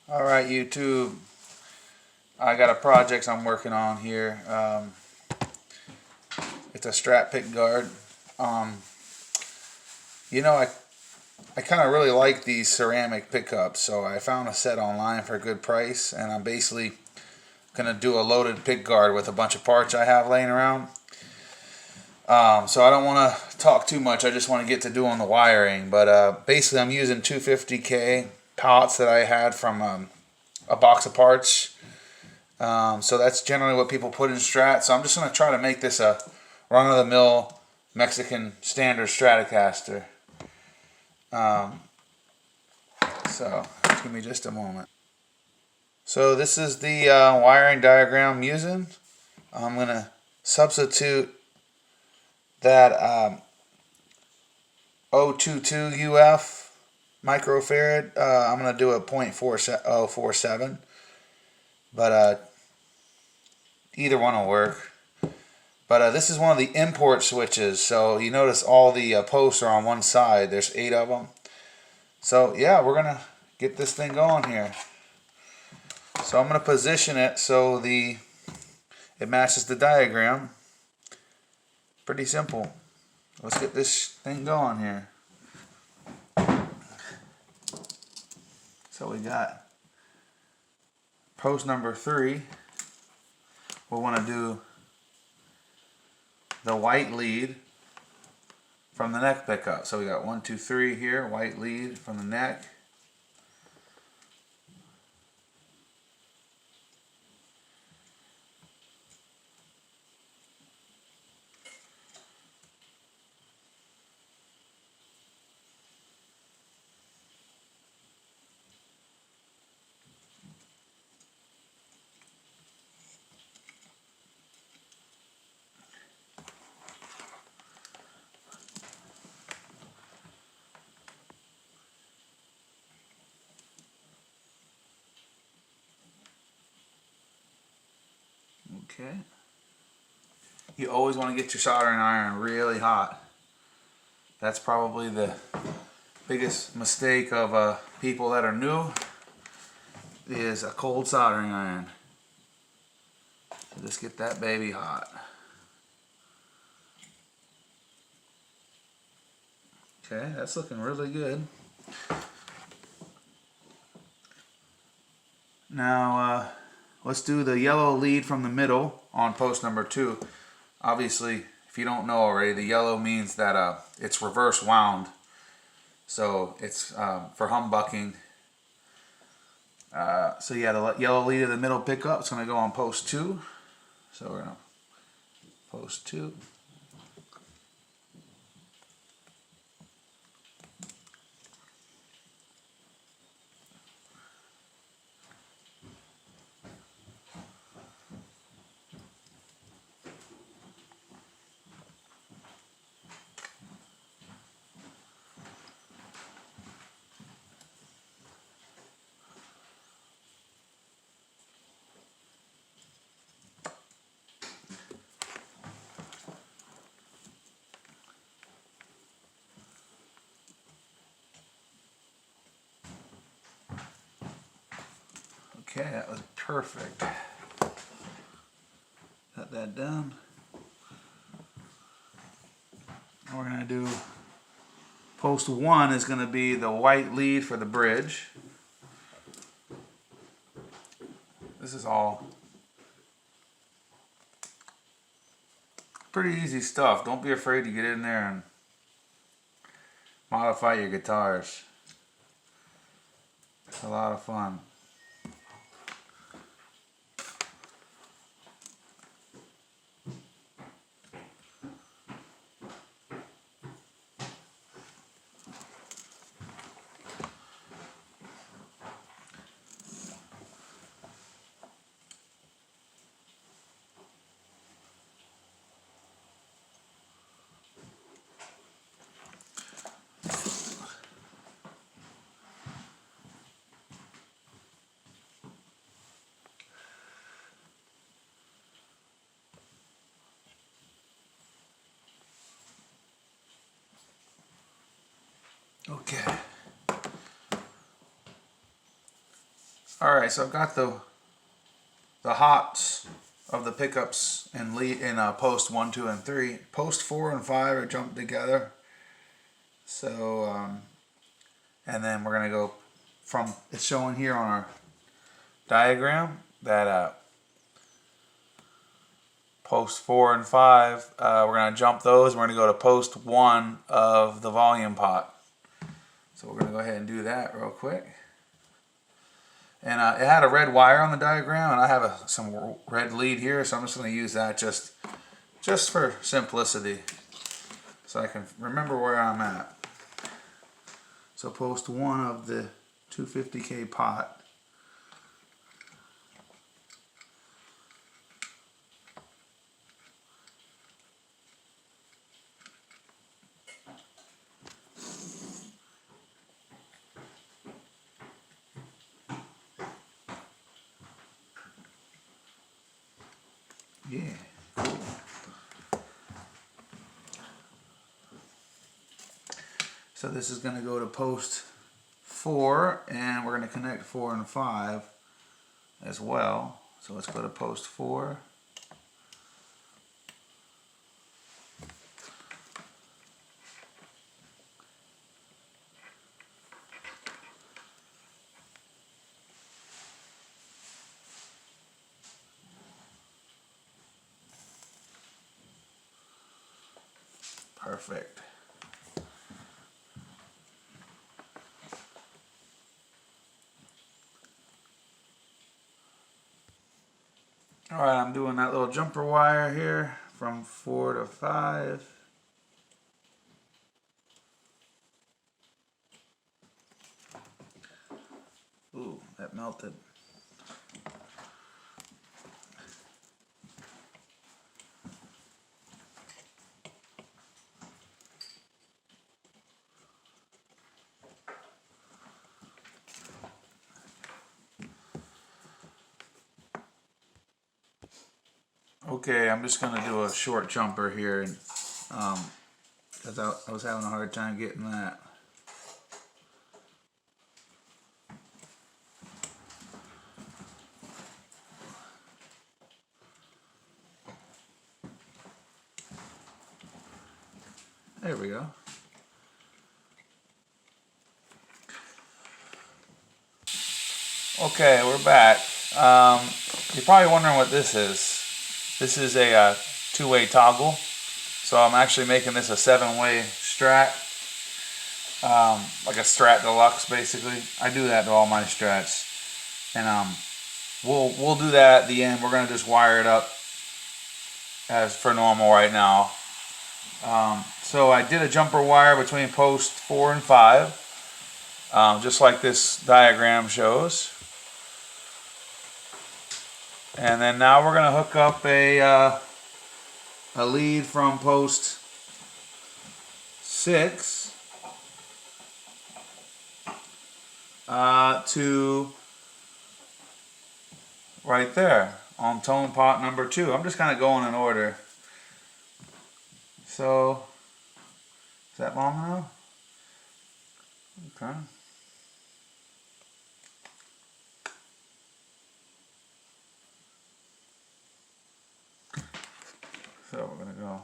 Alright, YouTube, I got a project I'm working on here. It's a Strat pick guard. Um, I kind of really like these ceramic pickups, so I found a set online for a good price, and I'm basically going to do a loaded pick guard with a bunch of parts I have laying around. So I don't want to talk too much, I just want to get to doing the wiring, but basically I'm using 250K pots that I had from a box of parts. So that's generally what people put in Strat. So I'm just going to try to make this a run-of-the-mill Mexican standard Stratocaster. So give me just a moment. So this is the wiring diagram I'm using. I'm going to substitute that 022 UF microfarad. I'm going to do a 0.4047, but either one will work. But this is one of the import switches, so you notice all the posts are on one side. There's 8 of them. So yeah, we're gonna get this thing going here. So I'm gonna position it so it matches the diagram. Pretty simple. Let's get this thing going here. So we got post number 3. We'll want to do the white lead from the neck pickup. So we got 1, 2, 3 here, white lead from the neck. Okay. You always want to get your soldering iron really hot. That's probably the biggest mistake of people that are new, is a cold soldering iron. So just get that baby hot. Okay, that's looking really good. Now let's do the yellow lead from the middle on post number 2. Obviously, if you don't know already, the yellow means that it's reverse wound. So it's for humbucking. So yeah, the yellow lead of the middle pickup is going to go on post 2. So we're going to post 2. Okay, that was perfect. Got that done. We're going to do post 1 is going to be the white lead for the bridge. This is all pretty easy stuff. Don't be afraid to get in there and modify your guitars. It's a lot of fun. Okay. Alright, so I've got the hots of the pickups in post 1, 2, and 3. Post 4 and 5 are jumped together. So, and then we're going to go from, it's showing here on our diagram that post 4 and 5, we're going to jump those. We're going to go to post 1 of the volume pot. So we're going to go ahead and do that real quick. And it had a red wire on the diagram, and I have some red lead here, so I'm just going to use that just for simplicity, so I can remember where I'm at. So post 1 of the 250K pot. Yeah, cool. So this is going to go to post 4, and we're going to connect 4 and 5 as well. So let's go to post 4. Perfect. Alright, I'm doing that little jumper wire here from 4 to 5. Ooh, that melted. Okay, I'm just going to do a short jumper here, because I was having a hard time getting that. There we go. Okay, we're back. You're probably wondering what this is. This is a two-way toggle. So I'm actually making this a 7-way Strat. Like a Strat Deluxe, basically. I do that to all my Strats. And we'll do that at the end. We're going to just wire it up as for normal right now. So I did a jumper wire between post 4 and 5. Just like this diagram shows. And then now we're going to hook up a lead from post 6 to right there on tone pot number 2. I'm just kind of going in order. So, is that long enough? Okay. So we're going to go.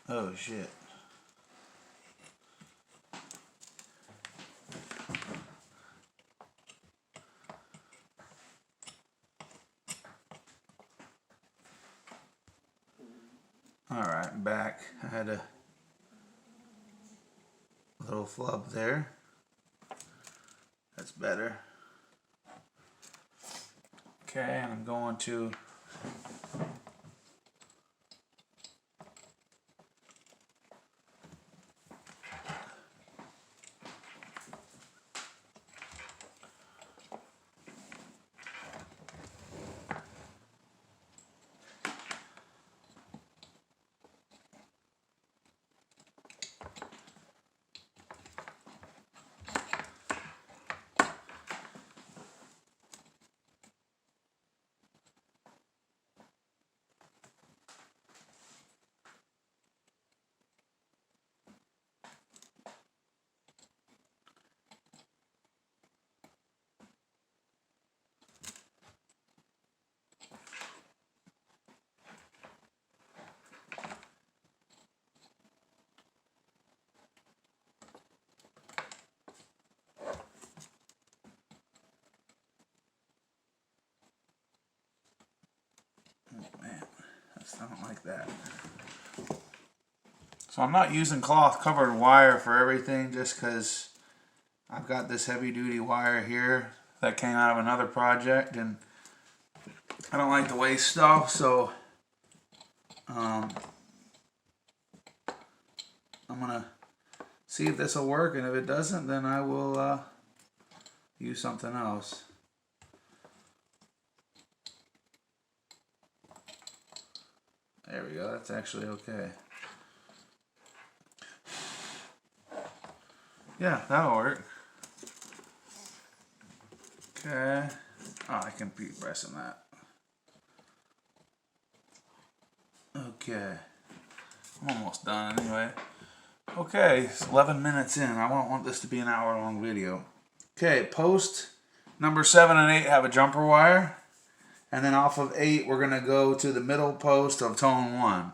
Oh shit. Alright, back. I had a little flub there. That's better. Okay, and I'm going to I don't like that. So I'm not using cloth covered wire for everything just because I've got this heavy duty wire here that came out of another project and I don't like to waste stuff, so I'm gonna see if this will work, and if it doesn't, then I will use something else. There we go, that's actually okay. Yeah, that'll work. Okay. Oh, I can keep pressing that. Okay. I'm almost done anyway. Okay, it's 11 minutes in. I don't want this to be an hour-long video. Okay, post number 7 and 8 have a jumper wire. And then off of 8, we're going to go to the middle post of tone 1.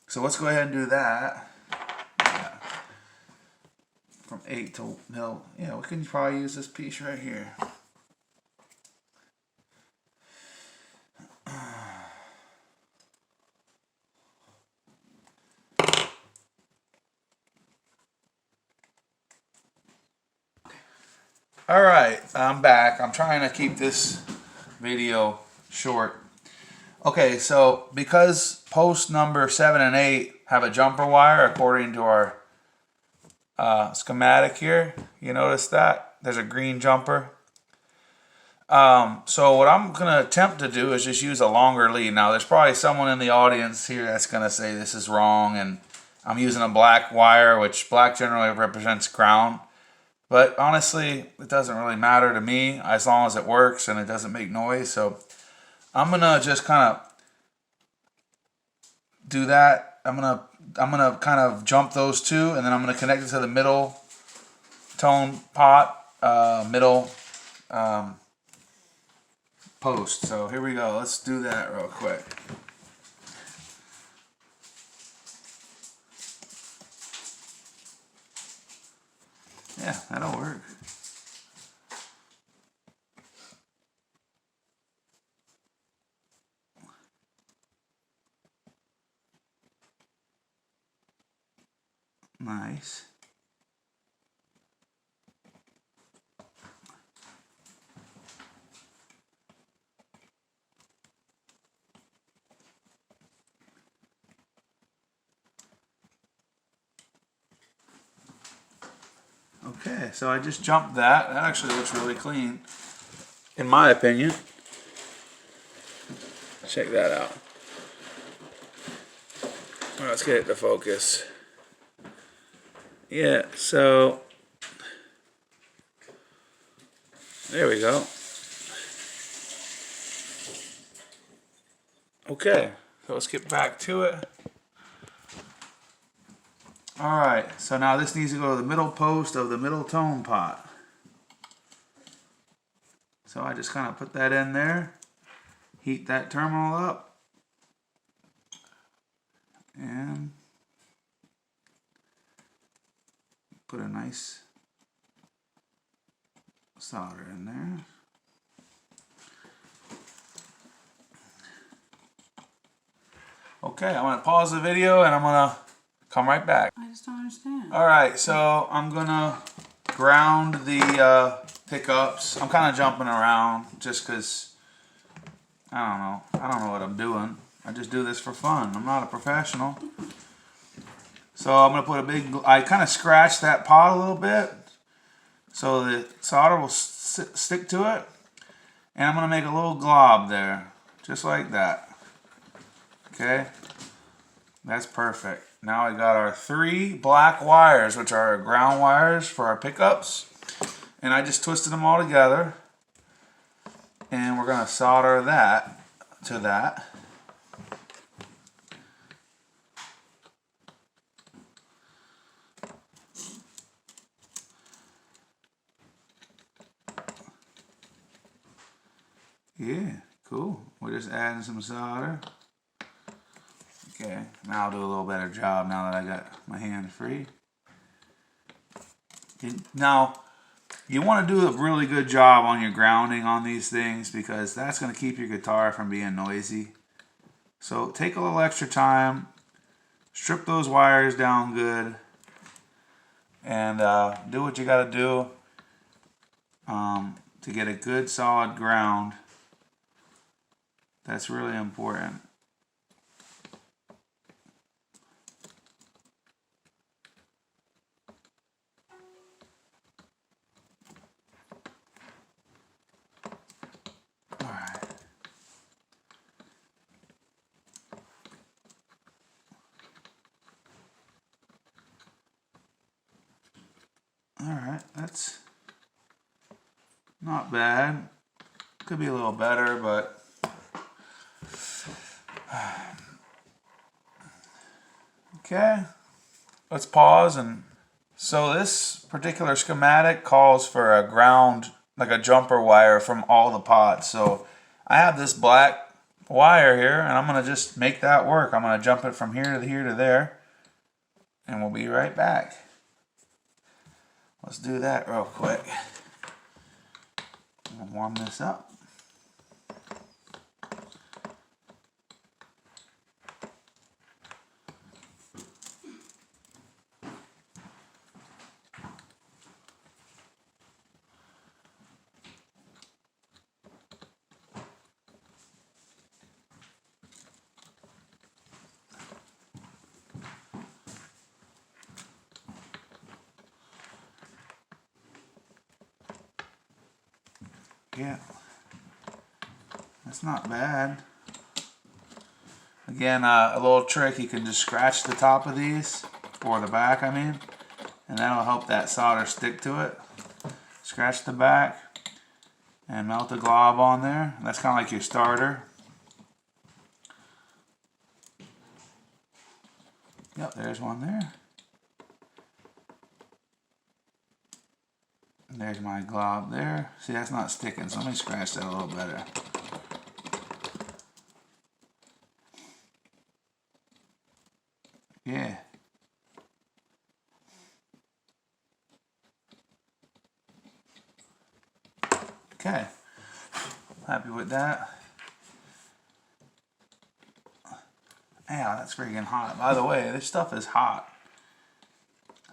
So let's go ahead and do that. Yeah. From 8 to middle. Yeah, we can probably use this piece right here. Alright, I'm back. I'm trying to keep this video short. Okay, so because post number 7 and 8 have a jumper wire according to our schematic here, you notice that? There's a green jumper. So what I'm going to attempt to do is just use a longer lead. Now there's probably someone in the audience here that's going to say this is wrong and I'm using a black wire, which black generally represents ground. But honestly, it doesn't really matter to me as long as it works and it doesn't make noise. So I'm gonna just kind of do that. I'm gonna kind of jump those two, and then I'm gonna connect it to the middle tone pot, middle post. So here we go. Let's do that real quick. Yeah, that'll work. Nice. Okay, so I just jumped that. That actually looks really clean, in my opinion. Check that out. Well, let's get it to focus. Yeah, so there we go. Okay, so let's get back to it. Alright, so now this needs to go to the middle post of the middle tone pot. So I just kind of put that in there, heat that terminal up, and put a nice solder in there. Okay, I'm going to pause the video and I'm going to come right back. I just don't understand. Alright, so I'm going to ground the pickups. I'm kind of jumping around just because, I don't know what I'm doing. I just do this for fun. I'm not a professional. So I'm going to put a big, I kind of scratch that pot a little bit so the solder will stick to it. And I'm going to make a little glob there, just like that. Okay, that's perfect. Now I got our 3 black wires, which are our ground wires for our pickups. And I just twisted them all together. And we're going to solder that to that. Yeah, cool. We're just adding some solder. Okay, now I'll do a little better job now that I got my hands free. Now, you want to do a really good job on your grounding on these things because that's going to keep your guitar from being noisy. So take a little extra time, strip those wires down good, and do what you got to do to get a good solid ground. That's really important. Alright, that's not bad. Could be a little better, but okay. Let's pause. And so this particular schematic calls for a ground, like a jumper wire from all the pots. So I have this black wire here, and I'm going to just make that work. I'm going to jump it from here to there, and we'll be right back. Let's do that real quick. I'm going to warm this up. Yeah, that's not bad. Again, a little trick, you can just scratch the top of these, or the back I mean, and that'll help that solder stick to it. Scratch the back and melt a glob on there. That's kind of like your starter. Yep, there's one there. There's my glob there. See, that's not sticking, so let me scratch that a little better. Yeah. Okay. Happy with that. Yeah, that's freaking hot. By the way, this stuff is hot.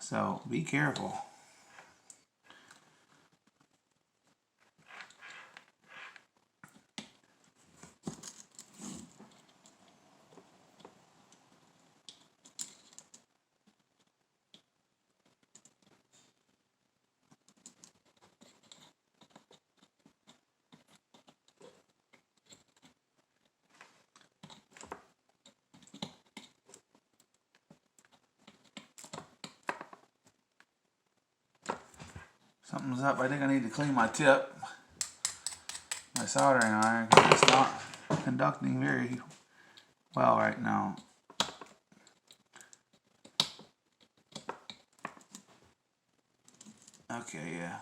So be careful. Something's up. I think I need to clean my tip. My soldering iron, because it's not conducting very well right now. Okay, yeah.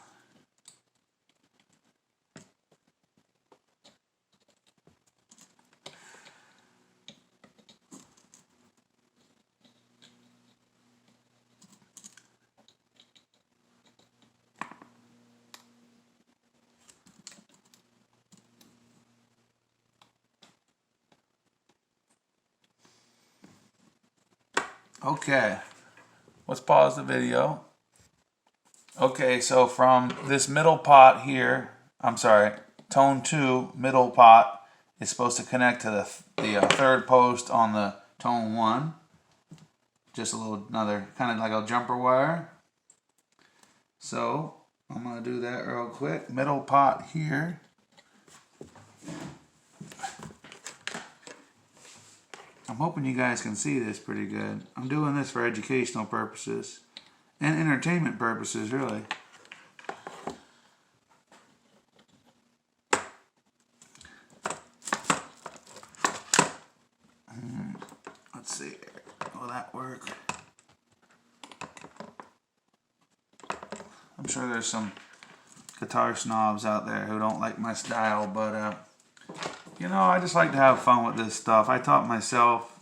Okay, let's pause the video. Okay, so from this middle pot here, I'm sorry, tone 2 middle pot is supposed to connect to the third post on the tone 1. Just a little, another kind of like a jumper wire. So I'm going to do that real quick. Middle pot here. I'm hoping you guys can see this pretty good. I'm doing this for educational purposes and entertainment purposes, really. Let's see, will that work? I'm sure there's some guitar snobs out there who don't like my style, but you know, I just like to have fun with this stuff. I taught myself.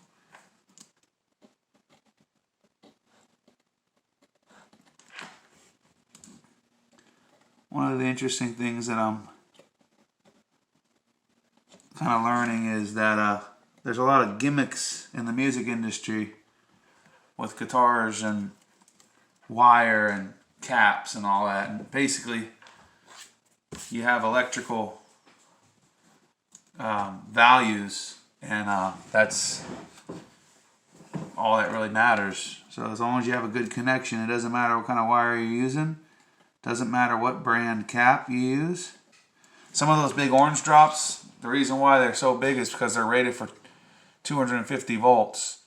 One of the interesting things that I'm kind of learning is that there's a lot of gimmicks in the music industry with guitars and wire and caps and all that. And basically, you have electrical values, and that's all that really matters. So as long as you have a good connection, it doesn't matter what kind of wire you're using. Doesn't matter what brand cap you use. Some of those big orange drops, the reason why they're so big is because they're rated for 250 volts.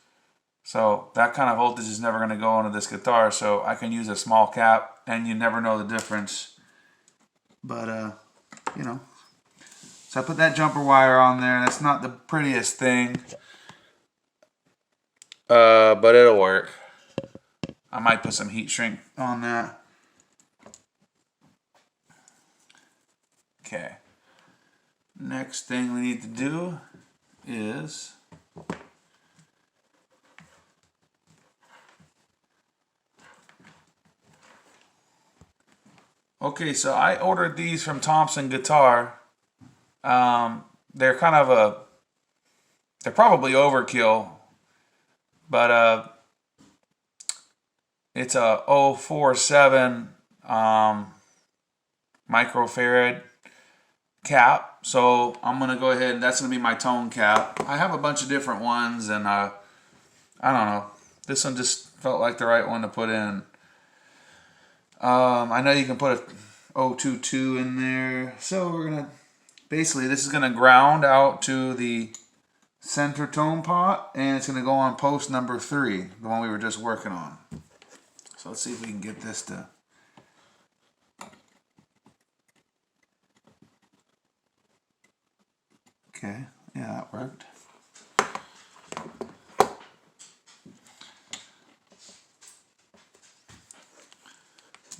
So that kind of voltage is never going to go into this guitar, so I can use a small cap and you never know the difference. But, you know. So I put that jumper wire on there. That's not the prettiest thing, but it'll work. I might put some heat shrink on that. Okay. Next thing we need to do is okay, so I ordered these from Thompson Guitar. They're kind of they're probably overkill, but it's a 047 microfarad cap. So I'm gonna go ahead and that's gonna be my tone cap. I have a bunch of different ones, and I don't know. This one just felt like the right one to put in. I know you can put a 022 in there. So we're gonna basically, this is gonna ground out to the center tone pot, and it's gonna go on post number 3, the one we were just working on. So let's see if we can get this to. Okay, yeah, that worked.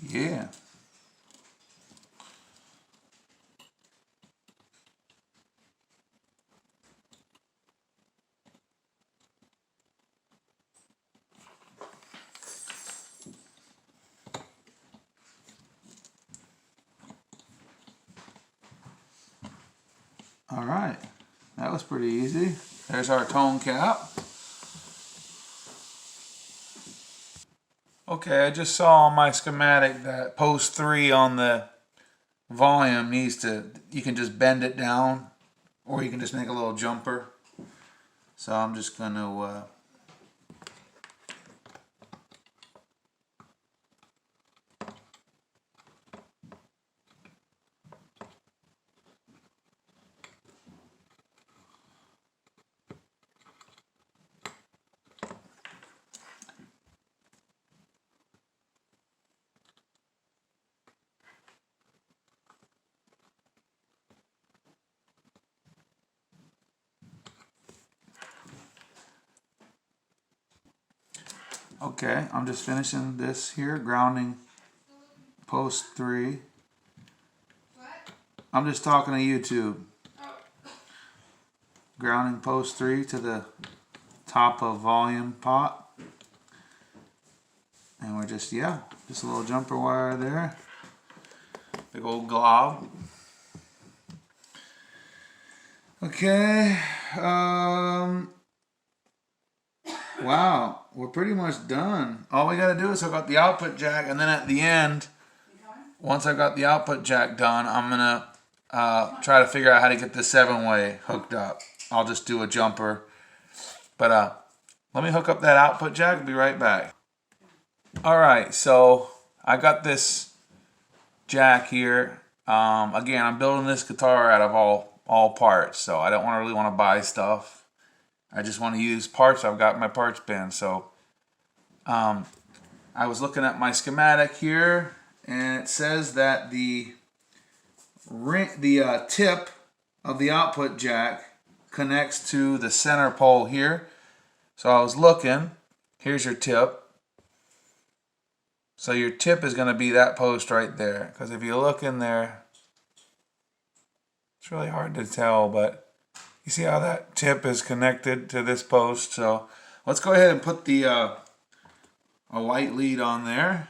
Yeah. All right, that was pretty easy. There's our tone cap. Okay, I just saw on my schematic that post 3 on the volume needs to, you can just bend it down, or you can just make a little jumper. So I'm just going to okay, I'm just finishing this here, grounding post 3. What? I'm just talking to YouTube. Oh. Grounding post 3 to the top of volume pot. And we're just, yeah, just a little jumper wire there. Big old glob. Okay. Wow, we're pretty much done. All we got to do is hook up the output jack, and then at the end, once I've got the output jack done, I'm going to try to figure out how to get the 7-way hooked up. I'll just do a jumper. But let me hook up that output jack. I'll be right back. Alright, so I got this jack here. Again, I'm building this guitar out of all parts, so I don't really want to buy stuff. I just want to use parts I've got in my parts bin. So I was looking at my schematic here, and it says that the tip of the output jack connects to the center pole here. So I was looking, here's your tip. So your tip is going to be that post right there, because if you look in there, it's really hard to tell, but you see how that tip is connected to this post. So let's go ahead and put the a white lead on there.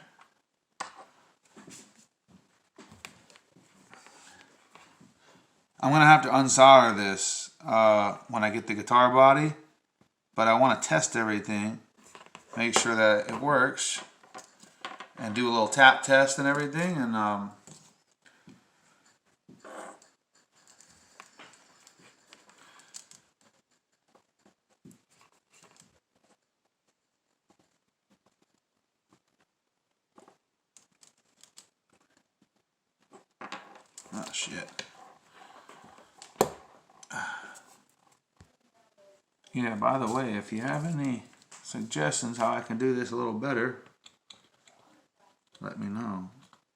I'm going to have to unsolder this. when I get the guitar body, but I want to test everything, make sure that it works, and do a little tap test and everything. And oh shit. Yeah, by the way, if you have any suggestions how I can do this a little better, let me know.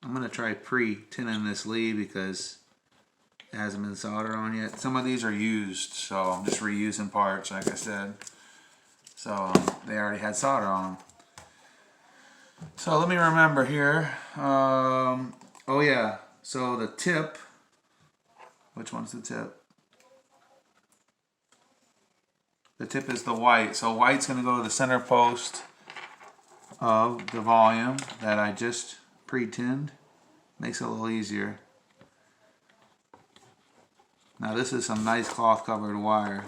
I'm going to try pre-tinning this lead because it hasn't been soldered on yet. Some of these are used, so I'm just reusing parts, like I said. So they already had solder on them. So let me remember here. Oh yeah, so the tip, which one's the tip? The tip is the white. So white's going to go to the center post of the volume that I just pre-tinned. Makes it a little easier. Now this is some nice cloth covered wire.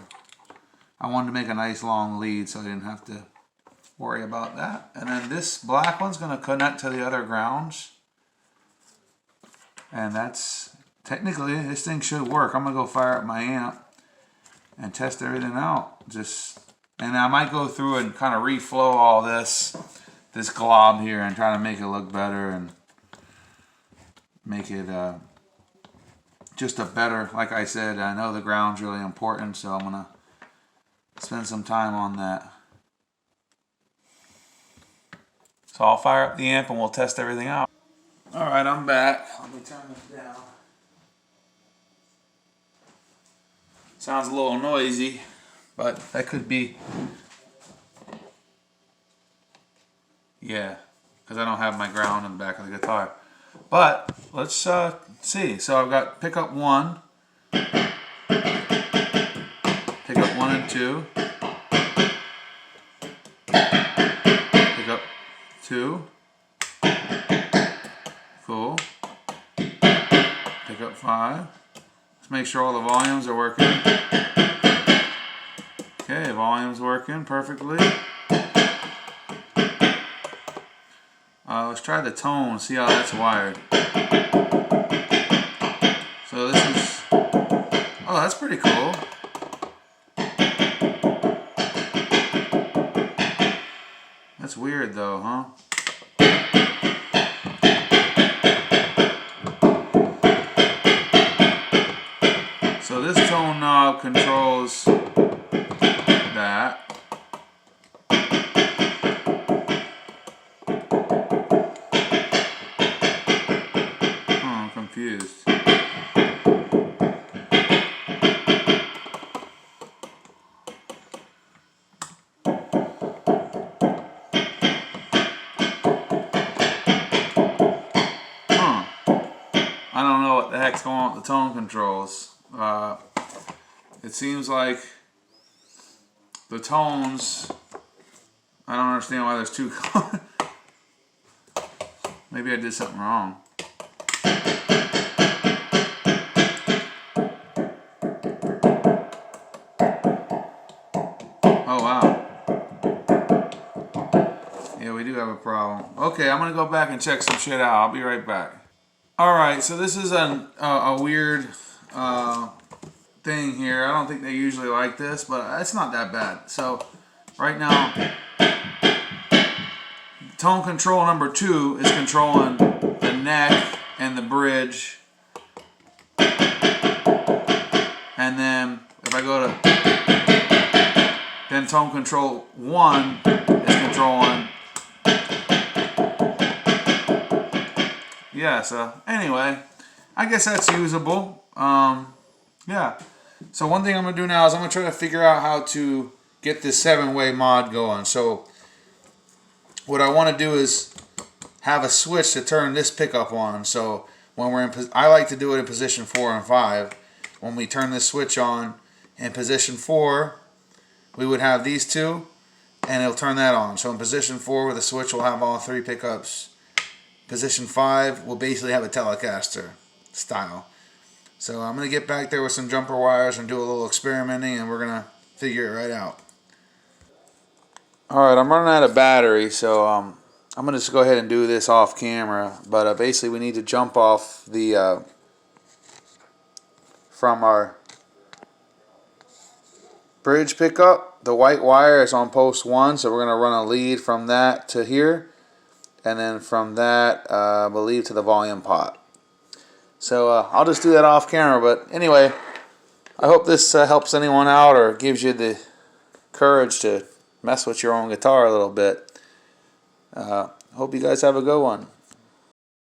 I wanted to make a nice long lead so I didn't have to worry about that. And then this black one's going to connect to the other grounds. And that's, technically, this thing should work. I'm going to go fire up my amp and test everything out. And I might go through and kind of reflow all this glob here and try to make it look better and make it just a better, like I said, I know the ground's really important, so I'm going to spend some time on that. So I'll fire up the amp and we'll test everything out. Alright, I'm back. Let me turn this down. Sounds a little noisy, but that could be, yeah, because I don't have my ground in the back of the guitar. But let's see. So I've got pickup 1, pickup 1 and 2, pickup 2, cool, pickup 5. Let's make sure all the volumes are working. Okay, volume's working perfectly. Let's try the tone, see how that's wired. So this is, oh, that's pretty cool. That's weird though, huh? So this tone knob controls that. I'm confused. I don't know what the heck's going on with the tone controls. It seems like the tones, I don't understand why there's two. Maybe I did something wrong. Oh wow. Yeah, we do have a problem. Okay, I'm gonna go back and check some shit out. I'll be right back. Alright, so this is a weird thing here. I don't think they usually like this, but it's not that bad. So right now, tone control number 2 is controlling the neck and the bridge. And then if I go to, then tone control 1 is controlling. Yeah, so anyway, I guess that's usable. Yeah. So one thing I'm going to do now is I'm going to try to figure out how to get this 7-way mod going. So what I want to do is have a switch to turn this pickup on. So when we're in, I like to do it in position 4 and 5. When we turn this switch on in position 4, we would have these two, and it'll turn that on. So in position 4, with the switch, we'll have all 3 pickups. Position 5 will basically have a Telecaster style. So I'm going to get back there with some jumper wires and do a little experimenting, and we're going to figure it right out. Alright, I'm running out of battery, so I'm going to just go ahead and do this off camera. But basically we need to jump off the from our bridge pickup. The white wire is on post 1, so we're going to run a lead from that to here, and then from that I believe to the volume pot. So I'll just do that off camera. But anyway, I hope this helps anyone out or gives you the courage to mess with your own guitar a little bit. Hope you guys have a good one.